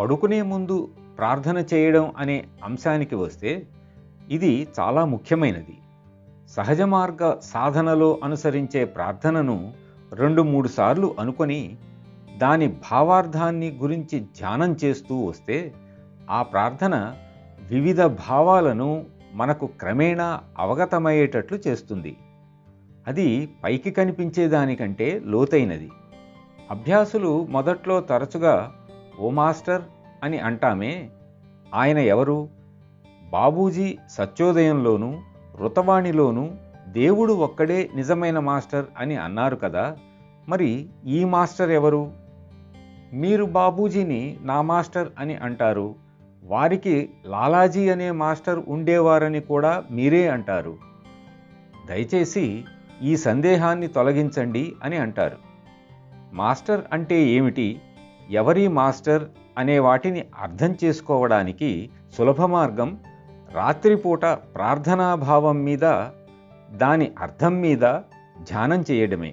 పడుకునే ముందు ప్రార్థన చేయడం అనే అంశానికి వస్తే ఇది చాలా ముఖ్యమైనది. సహజ మార్గ సాధనలో అనుసరించే ప్రార్థనను 2-3 సార్లు అనుకొని దాని భావార్థాన్ని గురించి ధ్యానం చేస్తూ వస్తే ఆ ప్రార్థన వివిధ భావాలను మనకు క్రమేణా అవగతమయ్యేటట్లు చేస్తుంది. అది పైకి కనిపించేదానికంటే లోతైనది. అభ్యాసులు మొదట్లో తరచుగా ఓ మాస్టర్ అని అంటామే, ఆయన ఎవరు? బాబూజీ సత్యోదయంలోనూ ఋతవాణిలోనూ దేవుడు ఒక్కడే నిజమైన మాస్టర్ అని అన్నారు కదా. మరి ఈ మాస్టర్ ఎవరు? మీరు బాబూజీని నా మాస్టర్ అని అంటారు. వారికి లాలాజీ అనే మాస్టర్ ఉండేవారని కూడా మీరే అంటారు. దయచేసి ఈ సందేహాన్ని తొలగించండి అని అంటారు. మాస్టర్ అంటే ఏమిటి, ఎవరి మాస్టర్ అనే వాటిని అర్థం చేసుకోవడానికి సులభ మార్గం రాత్రిపూట ప్రార్థనాభావం మీద, దాని అర్థం మీద ధ్యానం చేయడమే.